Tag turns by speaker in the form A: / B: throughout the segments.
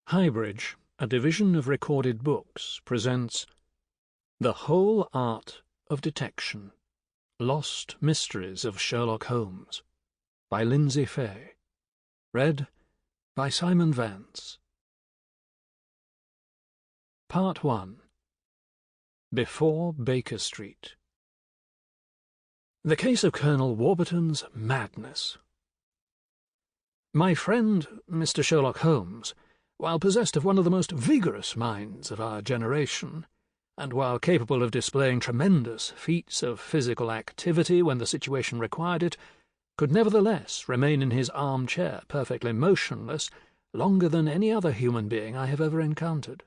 A: HighBridge, a division of Recorded Books, presents The Whole Art of Detection, Lost Mysteries of Sherlock Holmes, by Lyndsay Faye. Read by Simon Vance. Part 1. Before Baker Street. The case of Colonel Warburton's madness. My friend, Mr. Sherlock Holmes, while possessed of one of the most vigorous minds of our generation, and while capable of displaying tremendous feats of physical activity when the situation required it, could nevertheless remain in his armchair perfectly motionless longer than any other human being I have ever encountered.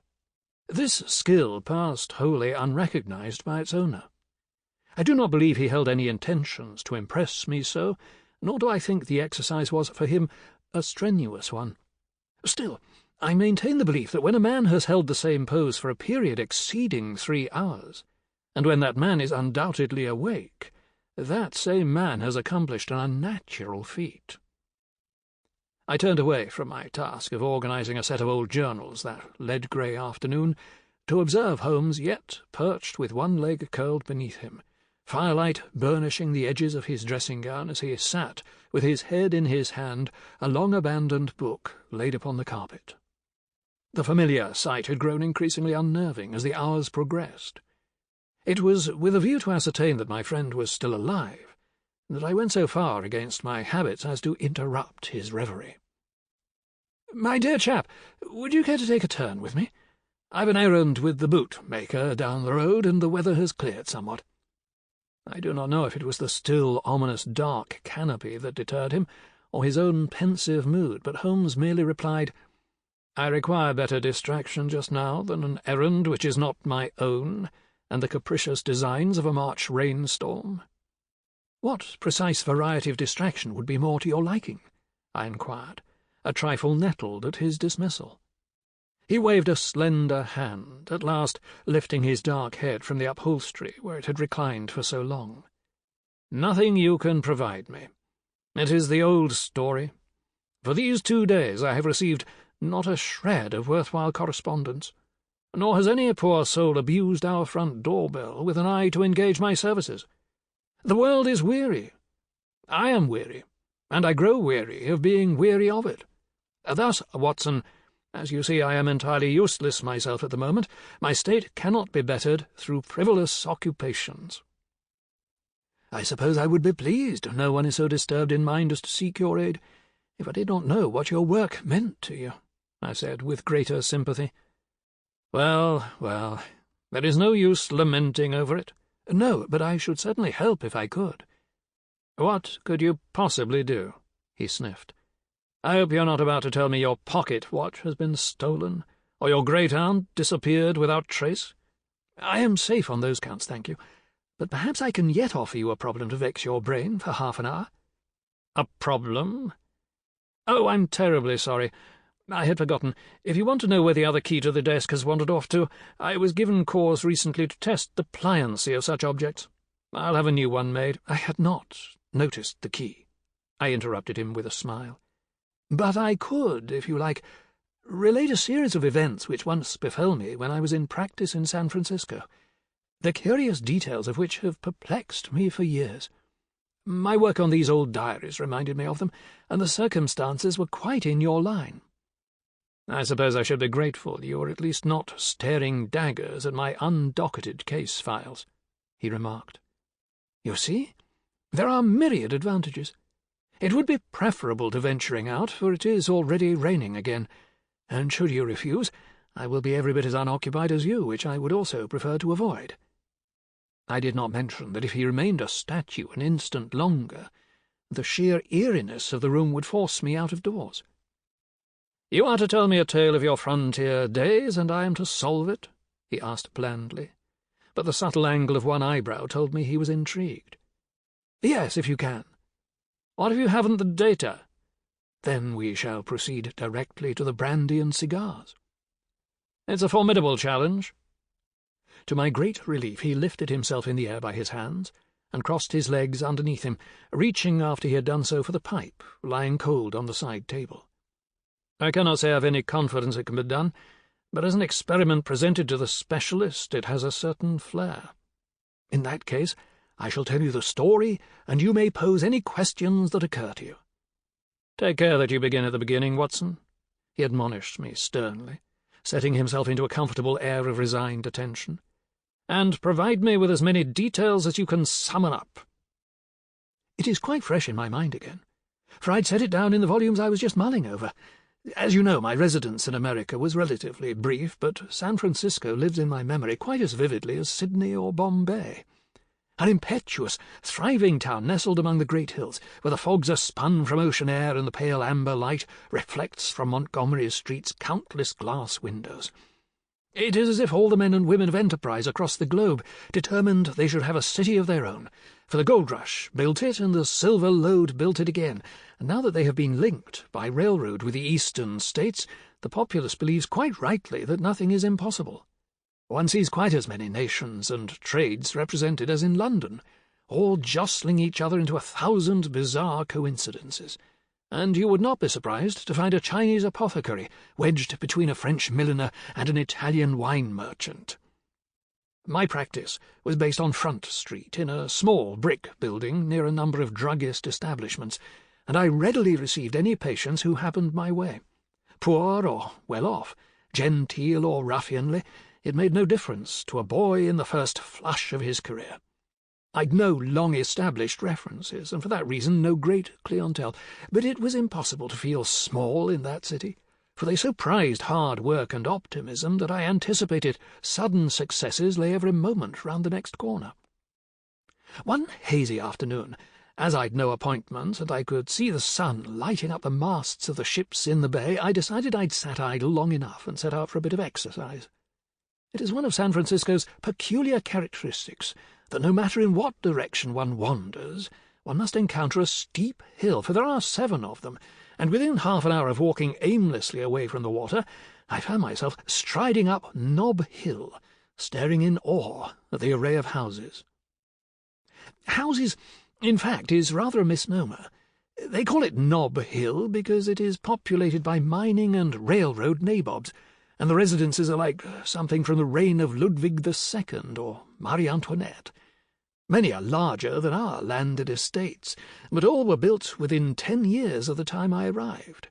A: This skill passed wholly unrecognized by its owner. I do not believe he held any intentions to impress me so, nor do I think the exercise was, for him, a strenuous one. Still, I maintain the belief that when a man has held the same pose for a period exceeding 3 hours, and when that man is undoubtedly awake, that same man has accomplished an unnatural feat. I turned away from my task of organising a set of old journals that lead-grey afternoon to observe Holmes yet perched with one leg curled beneath him, firelight burnishing the edges of his dressing-gown as he sat, with his head in his hand, a long-abandoned book laid upon the carpet. The familiar sight had grown increasingly unnerving as the hours progressed. It was with a view to ascertain that my friend was still alive that I went so far against my habits as to interrupt his reverie. "My dear chap, would you care to take a turn with me? I've an errand with the bootmaker down the road, and the weather has cleared somewhat." I do not know if it was the still, ominous, dark canopy that deterred him, or his own pensive mood, but Holmes merely replied, "I require better distraction just now than an errand which is not my own, and the capricious designs of a March rainstorm." "What precise variety of distraction would be more to your liking?" I inquired, a trifle nettled at his dismissal. He waved a slender hand, at last lifting his dark head from the upholstery where it had reclined for so long. "Nothing you can provide me. It is the old story. For these 2 days I have received not a shred of worthwhile correspondence, nor has any poor soul abused our front door-bell with an eye to engage my services. The world is weary. I am weary, and I grow weary of being weary of it. Thus, Watson, as you see, I am entirely useless myself at the moment. My state cannot be bettered through frivolous occupations." "I suppose I would be pleased if no one is so disturbed in mind as to seek your aid, if I did not know what your work meant to you," I said, with greater sympathy. Well, there is no use lamenting over it." "No, but I should certainly help if I could." "What could you possibly do?" he sniffed. "I hope you're not about to tell me your pocket-watch has been stolen, or your great-aunt disappeared without trace." "I am safe on those counts, thank you. But perhaps I can yet offer you a problem to vex your brain for half an hour." "A problem? Oh, I'm terribly sorry. I had forgotten. If you want to know where the other key to the desk has wandered off to, I was given cause recently to test the pliancy of such objects. I'll have a new one made." "I had not noticed the key," I interrupted him with a smile. "But I could, if you like, relate a series of events which once befell me when I was in practice in San Francisco, the curious details of which have perplexed me for years. My work on these old diaries reminded me of them, and the circumstances were quite in your line." "I suppose I should be grateful you were at least not staring daggers at my undocketed case files," he remarked. "You see, there are myriad advantages. It would be preferable to venturing out, for it is already raining again, and should you refuse, I will be every bit as unoccupied as you, which I would also prefer to avoid." I did not mention that if he remained a statue an instant longer, the sheer eeriness of the room would force me out of doors. "You are to tell me a tale of your frontier days, and I am to solve it?" he asked blandly, but the subtle angle of one eyebrow told me he was intrigued. "Yes, if you can." "What if you haven't the data?" "Then we shall proceed directly to the brandy and cigars." "It's a formidable challenge." To my great relief, he lifted himself in the air by his hands, and crossed his legs underneath him, reaching after he had done so for the pipe, lying cold on the side table. I cannot say I have any confidence it can be done, but as an experiment presented to the specialist, it has a certain flair. In that case, I shall tell you the story, and you may pose any questions that occur to you. Take care that you begin at the beginning, Watson, he admonished me sternly, setting himself into a comfortable air of resigned attention, and provide me with as many details as you can summon up. It is quite fresh in my mind again, for I'd set it down in the volumes I was just mulling over. As you know, my residence in America was relatively brief, but San Francisco lives in my memory quite as vividly as Sydney or Bombay. An impetuous, thriving town nestled among the great hills, where the fogs are spun from ocean air and the pale amber light reflects from Montgomery Street's countless glass windows. It is as if all the men and women of enterprise across the globe determined they should have a city of their own, for the gold rush built it and the silver lode built it again, and now that they have been linked by railroad with the eastern states, the populace believes quite rightly that nothing is impossible. One sees quite as many nations and trades represented as in London, all jostling each other into 1,000 bizarre coincidences, and you would not be surprised to find a Chinese apothecary wedged between a French milliner and an Italian wine merchant. My practice was based on Front Street, in a small brick building near a number of druggist establishments, and I readily received any patients who happened my way. Poor or well-off, genteel or ruffianly, it made no difference to a boy in the first flush of his career. I'd no long-established references, and for that reason no great clientele, but it was impossible to feel small in that city, for they so prized hard work and optimism that I anticipated sudden successes lay every moment round the next corner. One hazy afternoon, as I'd no appointment and I could see the sun lighting up the masts of the ships in the bay, I decided I'd sat idle long enough and set out for a bit of exercise. It is one of San Francisco's peculiar characteristics that no matter in what direction one wanders, one must encounter a steep hill, for there are 7 of them, and within half an hour of walking aimlessly away from the water, I found myself striding up Nob Hill, staring in awe at the array of houses. Houses, in fact, is rather a misnomer. They call it Nob Hill because it is populated by mining and railroad nabobs, and the residences are like something from the reign of Ludwig II or Marie Antoinette. Many are larger than our landed estates, but all were built within 10 years of the time I arrived.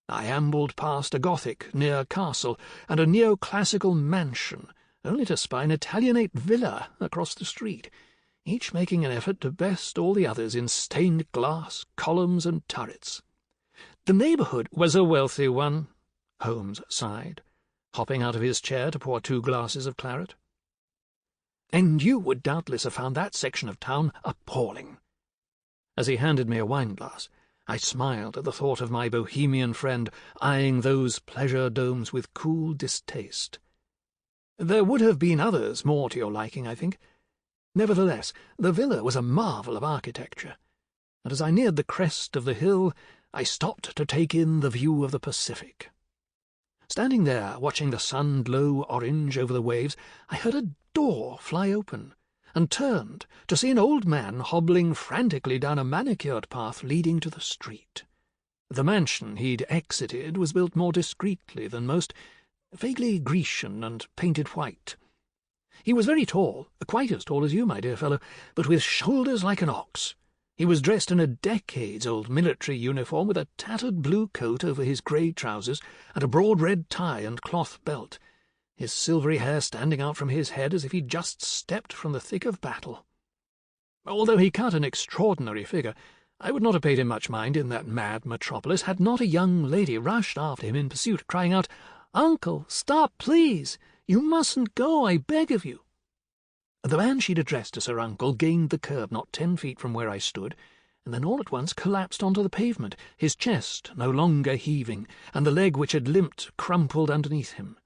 A: I ambled past a Gothic near castle and a neoclassical mansion, only to spy an Italianate villa across the street, each making an effort to best all the others in stained glass, columns and turrets. The neighbourhood was a wealthy one, Holmes sighed, hopping out of his chair to pour 2 glasses of claret. And you would doubtless have found that section of town appalling. As he handed me a wine-glass, I smiled at the thought of my bohemian friend eyeing those pleasure domes with cool distaste. There would have been others more to your liking, I think. Nevertheless, the villa was a marvel of architecture, and as I neared the crest of the hill, I stopped to take in the view of the Pacific. Standing there, watching the sun glow orange over the waves, I heard a door fly open, and turned to see an old man hobbling frantically down a manicured path leading to the street. The mansion he'd exited was built more discreetly than most, vaguely Grecian and painted white. He was very tall, quite as tall as you, my dear fellow, but with shoulders like an ox. He was dressed in a decades-old military uniform with a tattered blue coat over his grey trousers and a broad red tie and cloth belt, his silvery hair standing out from his head as if he'd just stepped from the thick of battle. Although he cut an extraordinary figure, I would not have paid him much mind in that mad metropolis had not a young lady rushed after him in pursuit, crying out, "Uncle, stop, please! You mustn't go, I beg of you!" The man she'd addressed as her uncle gained the curb not 10 feet from where I stood, and then all at once collapsed onto the pavement, his chest no longer heaving, and the leg which had limped crumpled underneath him.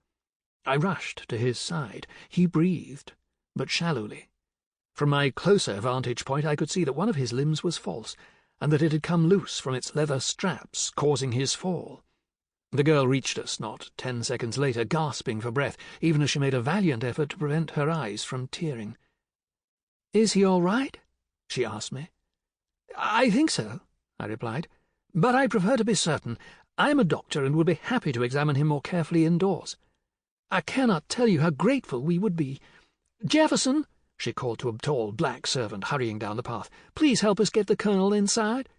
A: I rushed to his side. He breathed, but shallowly. From my closer vantage point I could see that one of his limbs was false, and that it had come loose from its leather straps, causing his fall. The girl reached us not 10 seconds later, gasping for breath, even as she made a valiant effort to prevent her eyes from tearing. "Is he all right?" she asked me. "I think so," I replied, "but I prefer to be certain. I am a doctor and would be happy to examine him more carefully indoors. I cannot tell you how grateful we would be. Jefferson, she called to a tall black servant hurrying down the path, please help us get the Colonel inside.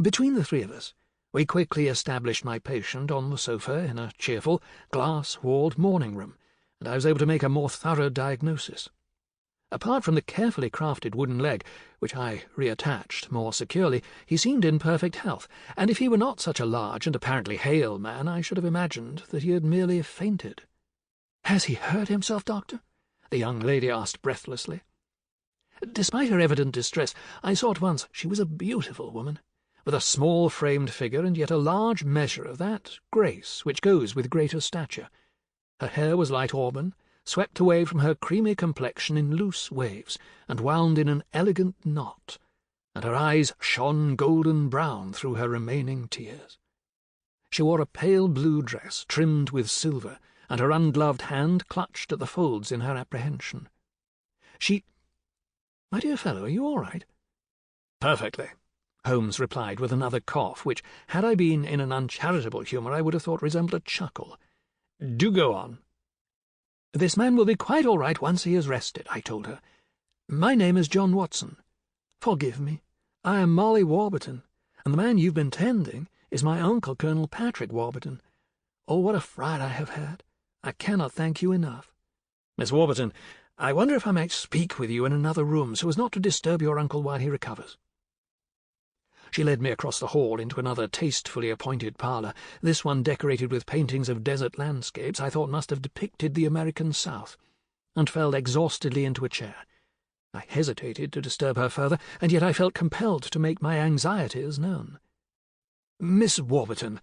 A: Between the three of us, we quickly established my patient on the sofa in a cheerful, glass-walled morning room, and I was able to make a more thorough diagnosis. Apart from the carefully crafted wooden leg, which I reattached more securely, he seemed in perfect health, and if he were not such a large and apparently hale man, I should have imagined that he had merely fainted. "Has he hurt himself, Doctor?" the young lady asked breathlessly. Despite her evident distress, I saw at once she was a beautiful woman, with a small-framed figure and yet a large measure of that grace which goes with greater stature. Her hair was light auburn, swept away from her creamy complexion in loose waves, and wound in an elegant knot, and her eyes shone golden-brown through her remaining tears. She wore a pale blue dress trimmed with silver, and her ungloved hand clutched at the folds in her apprehension. "My dear fellow, are you all right?" "Perfectly," Holmes replied with another cough, which, had I been in an uncharitable humour, I would have thought resembled a chuckle. "Do go on." "This man will be quite all right once he has rested," I told her. "My name is John Watson. Forgive me. I am Molly Warburton, and the man you've been tending is my uncle, Colonel Patrick Warburton. Oh, what a fright I have had! I cannot thank you enough. Miss Warburton, I wonder if I might speak with you in another room so as not to disturb your uncle while he recovers." She led me across the hall into another tastefully appointed parlour, this one decorated with paintings of desert landscapes I thought must have depicted the American South, and fell exhaustedly into a chair. I hesitated to disturb her further, and yet I felt compelled to make my anxieties known. "Miss Warburton,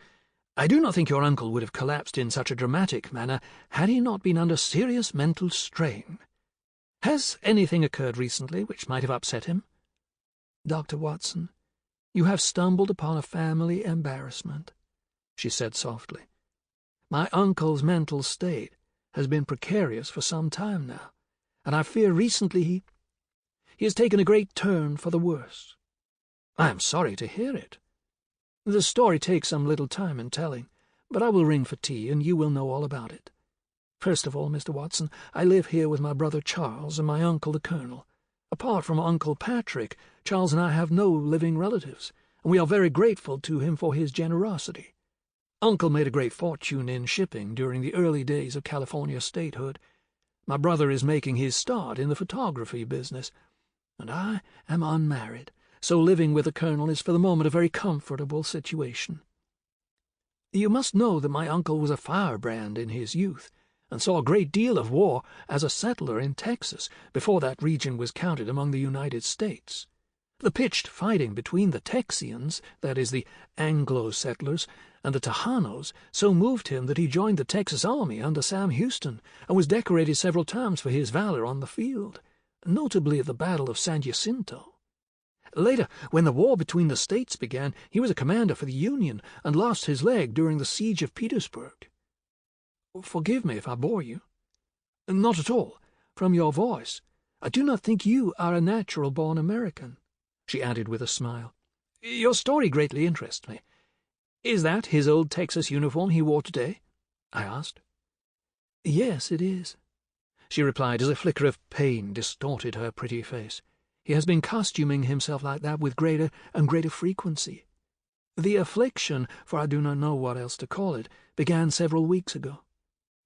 A: I do not think your uncle would have collapsed in such a dramatic manner had he not been under serious mental strain. Has anything occurred recently which might have upset him?" "Dr. Watson, you have stumbled upon a family embarrassment," she said softly. "My uncle's mental state has been precarious for some time now, and I fear recently he has taken a great turn for the worse." "I am sorry to hear it." "The story takes some little time in telling, but I will ring for tea, and you will know all about it. First of all, Mr. Watson, I live here with my brother Charles and my uncle the Colonel. Apart from Uncle Patrick, Charles and I have no living relatives, and we are very grateful to him for his generosity. Uncle made a great fortune in shipping during the early days of California statehood. My brother is making his start in the photography business, and I am unmarried, so living with the Colonel is for the moment a very comfortable situation. You must know that my uncle was a firebrand in his youth, and saw a great deal of war as a settler in Texas before that region was counted among the United States. The pitched fighting between the Texians, that is, the Anglo-settlers, and the Tejanos, so moved him that he joined the Texas Army under Sam Houston, and was decorated several times for his valor on the field, notably at the Battle of San Jacinto. Later, when the war between the states began, he was a commander for the Union, and lost his leg during the siege of Petersburg. Forgive me if I bore you." "Not at all. From your voice, I do not think you are a natural-born American," she added with a smile. "Your story greatly interests me. Is that his old Texas uniform he wore today?" I asked. "Yes, it is," she replied as a flicker of pain distorted her pretty face. "He has been costuming himself like that with greater and greater frequency. The affliction, for I do not know what else to call it, began several weeks ago.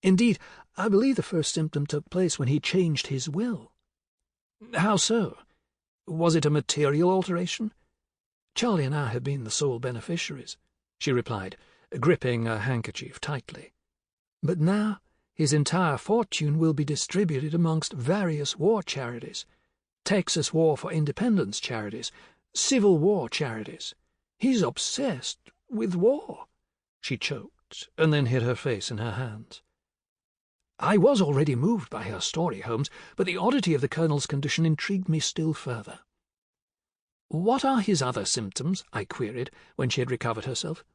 A: Indeed, I believe the first symptom took place when he changed his will." "How so? Was it a material alteration?" "Charlie and I have been the sole beneficiaries," she replied, gripping a handkerchief tightly. "But now his entire fortune will be distributed amongst various war charities, Texas War for Independence charities, Civil War charities. He's obsessed with war." She choked, and then hid her face in her hands. I was already moved by her story, Holmes, but the oddity of the Colonel's condition intrigued me still further. "What are his other symptoms?" I queried, when she had recovered herself.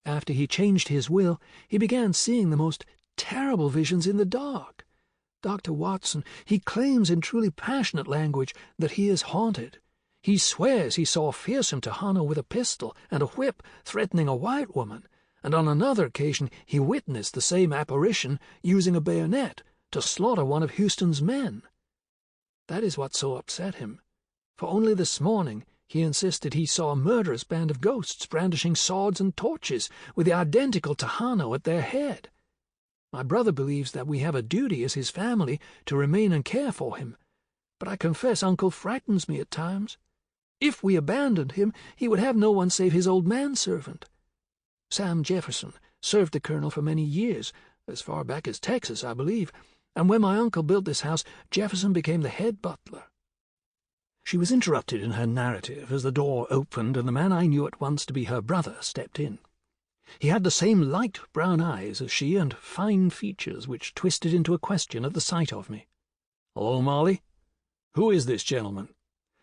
A: "After he changed his will, he began seeing the most terrible visions in the dark. Dr. Watson, he claims in truly passionate language that he is haunted. He swears he saw a fearsome Tahano with a pistol and a whip threatening a white woman, and on another occasion he witnessed the same apparition using a bayonet to slaughter one of Houston's men. That is what so upset him, for only this morning he insisted he saw a murderous band of ghosts brandishing swords and torches with the identical Tahano at their head. My brother believes that we have a duty as his family to remain and care for him, but I confess Uncle frightens me at times. If we abandoned him, he would have no one save his old manservant. Sam Jefferson served the colonel for many years, as far back as Texas, I believe, and when my uncle built this house, Jefferson became the head butler." She was interrupted in her narrative as the door opened and the man I knew at once to be her brother stepped in. He had the same light brown eyes as she and fine features which twisted into a question at the sight of me. "Hello, Molly. Who is this gentleman?"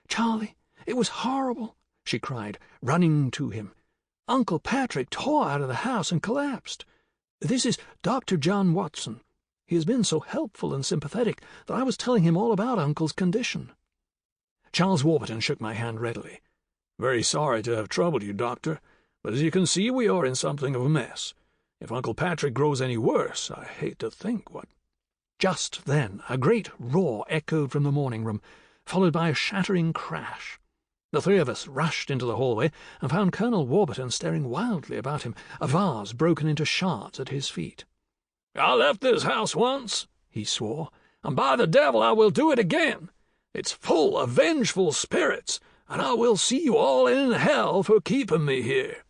B: "Charlie, it was horrible," she cried, running to him. "Uncle Patrick tore out of the house and collapsed. This is Dr. John Watson. He has been so helpful and sympathetic that I was telling him all about Uncle's condition."
A: Charles Warburton shook my hand readily. "Very sorry to have troubled you, Doctor, but as you can see, we are in something of a mess. If Uncle Patrick grows any worse, I hate to think what—" Just then a great roar echoed from the morning-room, followed by a shattering crash. The three of us rushed into the hallway and found Colonel Warburton staring wildly about him, a vase broken into shards at his feet. "I left this house once," he swore, "and by the devil I will do it again. It's full of vengeful spirits, and I will see you all in hell for keeping me here."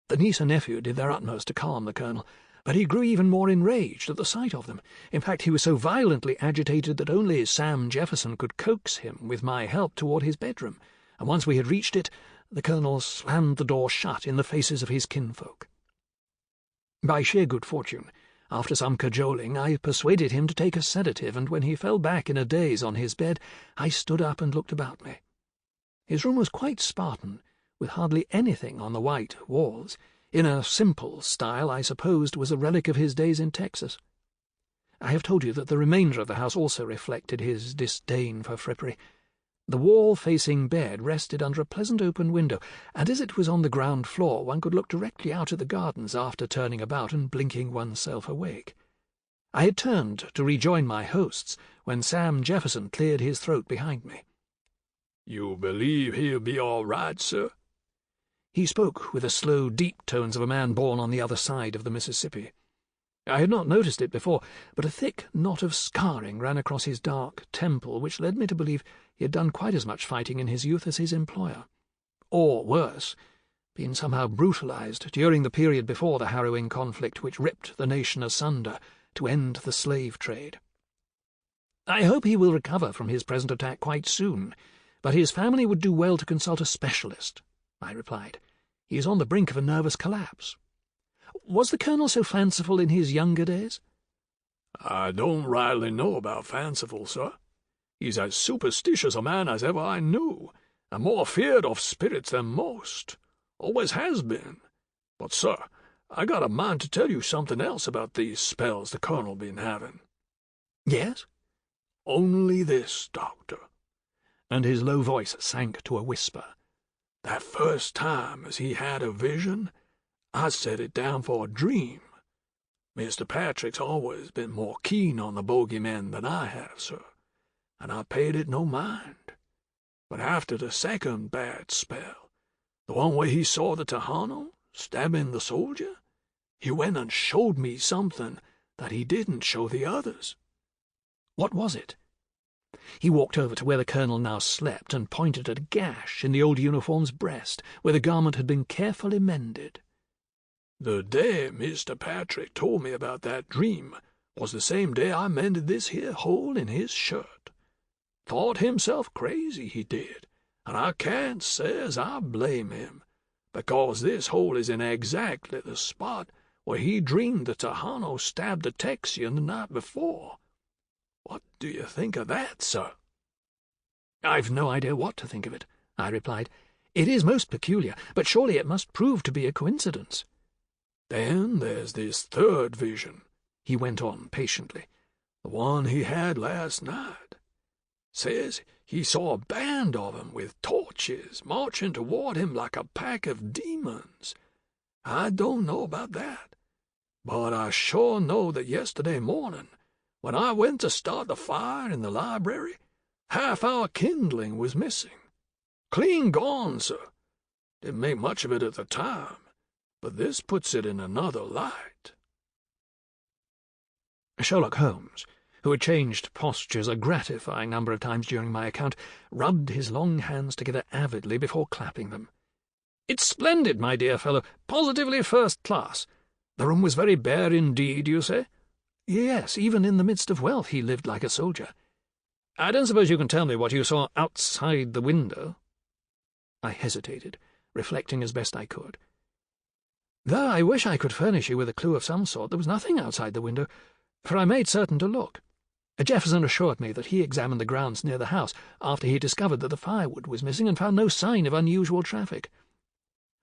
A: The niece and nephew did their utmost to calm the colonel, but he grew even more enraged at the sight of them. In fact, he was so violently agitated that only Sam Jefferson could coax him, with my help, toward his bedroom, and once we had reached it, the colonel slammed the door shut in the faces of his kinfolk. By sheer good fortune, after some cajoling, I persuaded him to take a sedative, and when he fell back in a daze on his bed, I stood up and looked about me. His room was quite Spartan, with hardly anything on the white walls, in a simple style I supposed was a relic of his days in Texas. I have told you that the remainder of the house also reflected his disdain for frippery. The wall-facing bed rested under a pleasant open window, and as it was on the ground floor, one could look directly out at the gardens after turning about and blinking oneself awake. I had turned to rejoin my hosts when Sam Jefferson cleared his throat behind me. "You believe he'll be all right, sir?" He spoke with the slow, deep tones of a man born on the other side of the Mississippi. I had not noticed it before, but a thick knot of scarring ran across his dark temple, which led me to believe he had done quite as much fighting in his youth as his employer, or, worse, been somehow brutalized during the period before the harrowing conflict which ripped the nation asunder to end the slave trade. "I hope he will recover from his present attack quite soon, but his family would do well to consult a specialist," I replied. "He is on the brink of a nervous collapse." "Was the colonel so fanciful in his younger days?" "I don't rightly know about fanciful, sir. He's as superstitious a man as ever I knew, and more feared of spirits than most. Always has been. But, sir, I got a mind to tell you something else about these spells the colonel been having." "Yes?" "Only this, Doctor," and his low voice sank to a whisper. "That first time as he had a vision, I set it down for a dream. Mr. Patrick's always been more keen on the bogeymen than I have, sir, and I paid it no mind. But after the second bad spell, the one where he saw the Tahano stabbing the soldier, he went and showed me something that he didn't show the others." "What was it?" He walked over to where the colonel now slept and pointed at a gash in the old uniform's breast, where the garment had been carefully mended. "The day Mr. Patrick told me about that dream was the same day I mended this here hole in his shirt. Thought himself crazy, he did, and I can't say as I blame him, because this hole is in exactly the spot where he dreamed the Tahano stabbed the Texian the night before. What do you think of that, sir?" "I've no idea what to think of it," I replied. "It is most peculiar, but surely it must prove to be a coincidence." "Then there's this third vision," he went on patiently, "the one he had last night.
B: Says he saw a band of 'em with torches marching toward him like a pack of demons. I don't know about that, but I sure know that yesterday morning, when I went to start the fire in the library, half our kindling was missing. Clean gone, sir. Didn't make much of it at the time, but this puts it in another light."
A: Sherlock Holmes, who had changed postures a gratifying number of times during my account, rubbed his long hands together avidly before clapping them. "It's splendid, my dear fellow, positively first class. The room was very bare indeed, you say?" "Yes, even in the midst of wealth he lived like a soldier." "I don't suppose you can tell me what you saw outside the window?" I hesitated, reflecting as best I could. Though I wish I could furnish you with a clue of some sort, there was nothing outside the window, for I made certain to look. Jefferson assured me that he examined the grounds near the house after he discovered that the firewood was missing and found no sign of unusual traffic.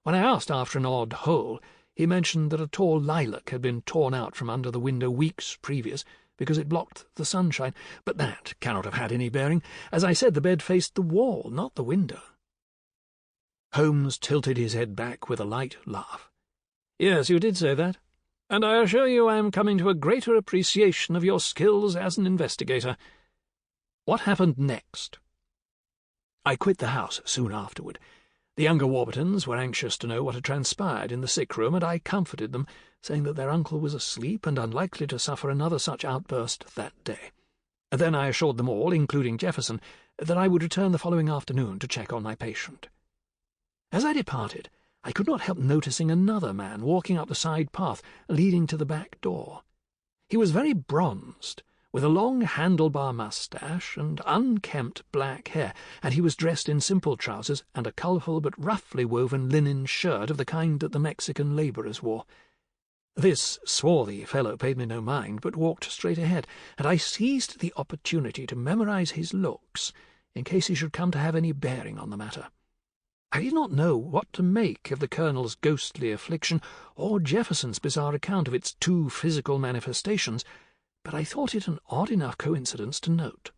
A: When I asked after an odd hole, he mentioned that a tall lilac had been torn out from under the window weeks previous because it blocked the sunshine, but that cannot have had any bearing. As I said, the bed faced the wall, not the window. Holmes tilted his head back with a light laugh. "Yes, you did say that, and I assure you I am coming to a greater appreciation of your skills as an investigator. What happened next?" I quit the house soon afterward. The younger Warburtons were anxious to know what had transpired in the sick-room, and I comforted them, saying that their uncle was asleep and unlikely to suffer another such outburst that day. Then I assured them all, including Jefferson, that I would return the following afternoon to check on my patient. As I departed, I could not help noticing another man walking up the side path leading to the back door. He was very bronzed, with a long handlebar moustache and unkempt black hair, and he was dressed in simple trousers and a colourful but roughly woven linen shirt of the kind that the Mexican labourers wore. This swarthy fellow paid me no mind, but walked straight ahead, and I seized the opportunity to memorize his looks, in case he should come to have any bearing on the matter. I did not know what to make of the Colonel's ghostly affliction, or Jefferson's bizarre account of its two physical manifestations, but I thought it an odd enough coincidence to note.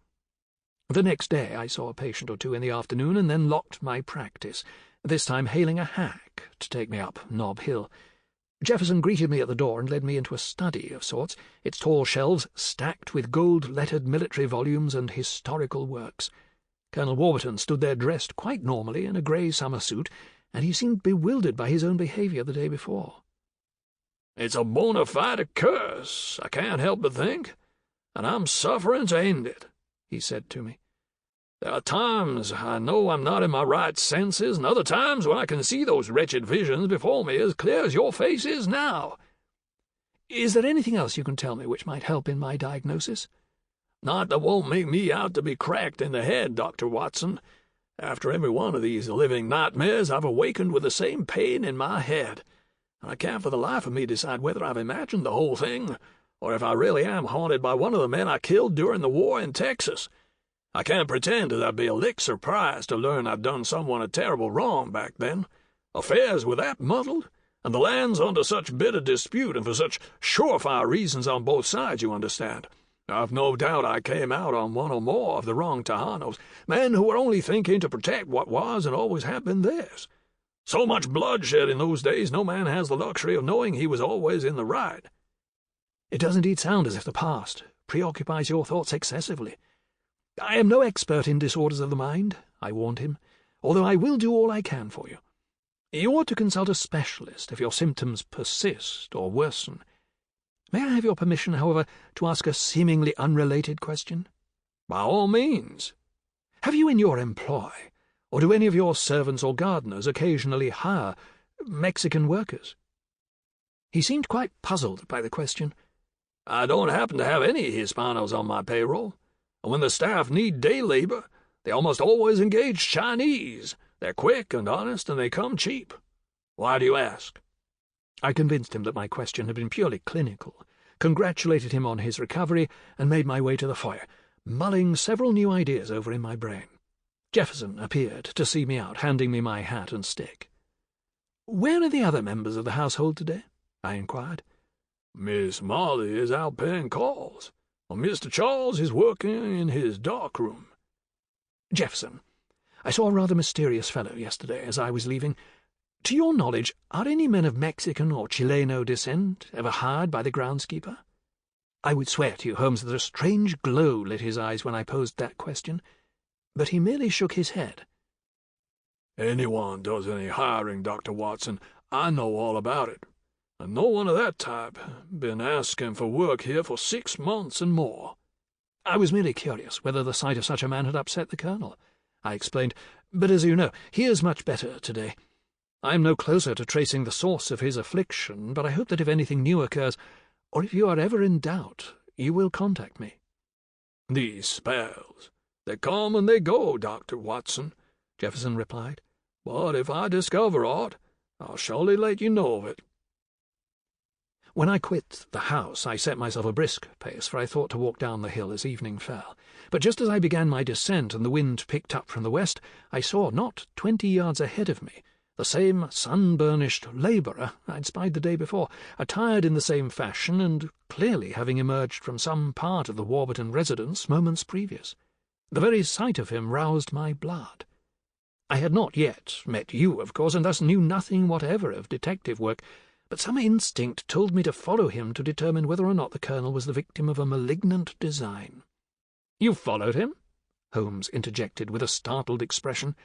A: The next day I saw a patient or two in the afternoon, and then locked my practice, this time hailing a hack to take me up Nob Hill. Jefferson greeted me at the door and led me into a study of sorts, its tall shelves stacked with gold-lettered military volumes and historical works. Colonel Warburton stood there dressed quite normally in a grey summer suit, and he seemed bewildered by his own behaviour the day before.
B: "It's a bona fide curse, I can't help but think, and I'm suffering to end it," he said to me. "There are times I know I'm not in my right senses, and other times when I can see those wretched visions before me as clear as your face is now."
A: "Is there anything else you can tell me which might help in my diagnosis?"
B: "Not that won't make me out to be cracked in the head, Dr. Watson. After every one of these living nightmares I've awakened with the same pain in my head, and I can't for the life of me decide whether I've imagined the whole thing, or if I really am haunted by one of the men I killed during the war in Texas. I can't pretend that I'd be a lick surprised to learn I'd done someone a terrible wrong back then. Affairs were that muddled, and the land's under such bitter dispute, and for such surefire reasons on both sides, you understand. I've no doubt I came out on one or more of the wrong Tejanos, men who were only thinking to protect what was and always had been theirs. So much bloodshed in those days, no man has the luxury of knowing he was always in the right."
A: "It does indeed sound as if the past preoccupies your thoughts excessively. I am no expert in disorders of the mind," I warned him, "although I will do all I can for you. You ought to consult a specialist if your symptoms persist or worsen. May I have your permission, however, to ask a seemingly unrelated question?"
B: "By all means."
A: "Have you in your employ, or do any of your servants or gardeners occasionally hire Mexican workers?" He seemed quite puzzled by the question.
B: "I don't happen to have any Hispanos on my payroll, and when the staff need day labor, they almost always engage Chinese. They're quick and honest, and they come cheap. Why do you ask?"
A: I convinced him that my question had been purely clinical, congratulated him on his recovery, and made my way to the foyer, mulling several new ideas over in my brain. Jefferson appeared to see me out, handing me my hat and stick. "Where are the other members of the household today?" I inquired.
B: "Miss Molly is out paying calls, and Mr. Charles is working in his dark room.
A: Jefferson, I saw a rather mysterious fellow yesterday as I was leaving. To your knowledge, are any men of Mexican or Chileno descent ever hired by the groundskeeper?" I would swear to you, Holmes, that a strange glow lit his eyes when I posed that question, but he merely shook his head.
B: "Anyone does any hiring, Dr. Watson. I know all about it. And no one of that type. Been asking for work here for 6 months and more."
A: "I was merely curious whether the sight of such a man had upset the Colonel," I explained, "but as you know, he is much better today. I am no closer to tracing the source of his affliction, but I hope that if anything new occurs, or if you are ever in doubt, you will contact me."
B: "These spells, they come and they go, Dr. Watson," Jefferson replied. "But if I discover aught, I'll surely let you know of it."
A: When I quit the house, I set myself a brisk pace, for I thought to walk down the hill as evening fell. But just as I began my descent and the wind picked up from the west, I saw, not 20 yards ahead of me, the same sun-burnished labourer I'd spied the day before, attired in the same fashion and clearly having emerged from some part of the Warburton residence moments previous. The very sight of him roused my blood. I had not yet met you, of course, and thus knew nothing whatever of detective work, but some instinct told me to follow him to determine whether or not the Colonel was the victim of a malignant design.
B: "You followed him?"
A: Holmes interjected with a startled expression.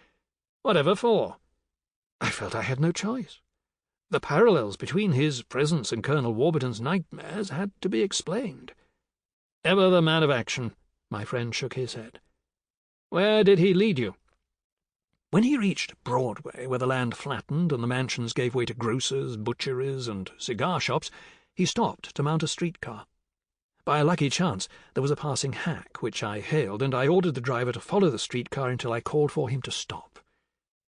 B: "Whatever for?"
A: I felt I had no choice. The parallels between his presence and Colonel Warburton's nightmares had to be explained.
B: "Ever the man of action?"
A: My friend shook his head.
B: "Where did he lead you?"
A: When he reached Broadway, where the land flattened and the mansions gave way to grocers, butcheries, and cigar shops, he stopped to mount a streetcar. By a lucky chance, there was a passing hack, which I hailed, and I ordered the driver to follow the streetcar until I called for him to stop.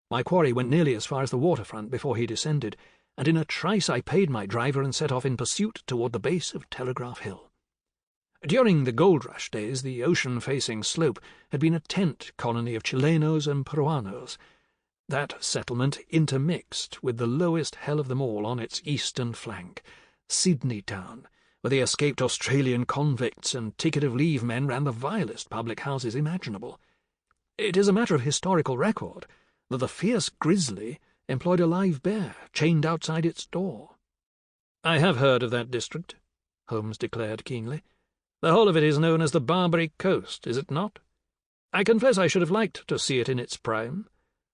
A: My quarry went nearly as far as the waterfront before he descended, and in a trice I paid my driver and set off in pursuit toward the base of Telegraph Hill. During the gold rush days, the ocean-facing slope had been a tent colony of Chilenos and Peruanos. That settlement intermixed with the lowest hell of them all on its eastern flank, Sydney Town, where the escaped Australian convicts and ticket-of-leave men ran the vilest public houses imaginable. It is a matter of historical record that the fierce grizzly employed a live bear chained outside its door.
B: "I have heard of that district," Holmes declared keenly. "The whole of it is known as the Barbary Coast, is it not? I confess I should have liked to see it in its prime,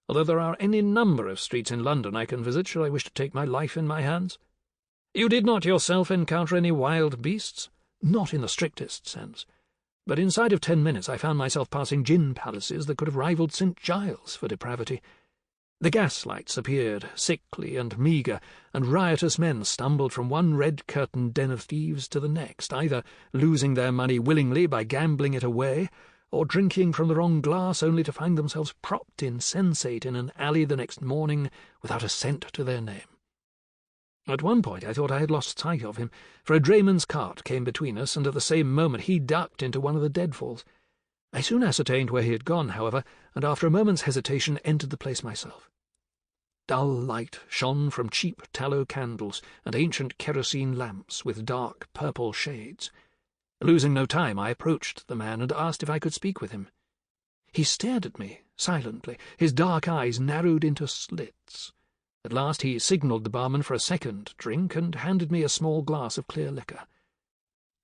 B: although there are any number of streets in London I can visit should I wish to take my life in my hands. You did not yourself encounter any wild beasts?"
A: "Not in the strictest sense. But inside of 10 minutes I found myself passing gin palaces that could have rivaled St. Giles for depravity. The gaslights appeared sickly and meagre, and riotous men stumbled from one red-curtained den of thieves to the next, either losing their money willingly by gambling it away, or drinking from the wrong glass only to find themselves propped insensate in an alley the next morning without a cent to their name. At one point I thought I had lost sight of him, for a drayman's cart came between us, and at the same moment he ducked into one of the deadfalls. I soon ascertained where he had gone, however, and after a moment's hesitation entered the place myself. Dull light shone from cheap tallow candles and ancient kerosene lamps with dark purple shades. Losing no time, I approached the man and asked if I could speak with him. He stared at me silently, his dark eyes narrowed into slits. At last he signalled the barman for a second drink and handed me a small glass of clear liquor.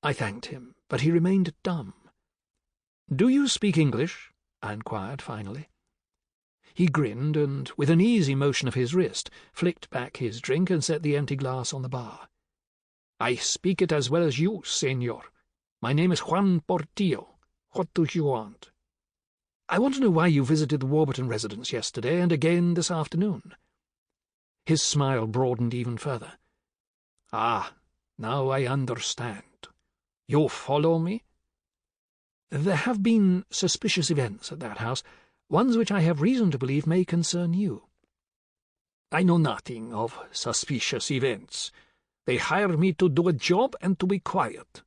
A: I thanked him, but he remained dumb. "Do you speak English?" I inquired finally. He grinned and, with an easy motion of his wrist, flicked back his drink and set the empty glass on the bar. "I speak it as well as you, senor. My name is Juan Portillo. What do you want?" "I want to know why you visited the Warburton residence yesterday and again this afternoon." His smile broadened even further. "Ah, now I understand. You follow me?" "There have been suspicious events at that house, ones which I have reason to believe may concern you."
B: "I know nothing of suspicious events. They hired me to do a job and to be quiet.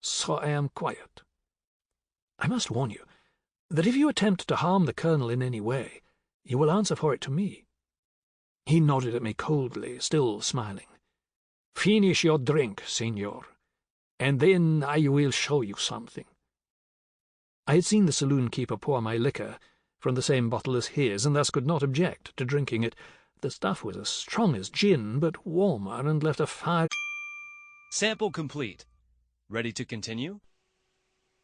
B: So I am quiet."
A: "I must warn you that if you attempt to harm the Colonel in any way, you will answer for it to me." He nodded at me coldly, still smiling.
B: "Finish your drink, senor, and then I will show you something."
A: I had seen the saloon-keeper pour my liquor, from the same bottle as his, and thus could not object to drinking it. The stuff was as strong as gin, but warmer, and left a fire.
C: Sample complete. Ready to continue?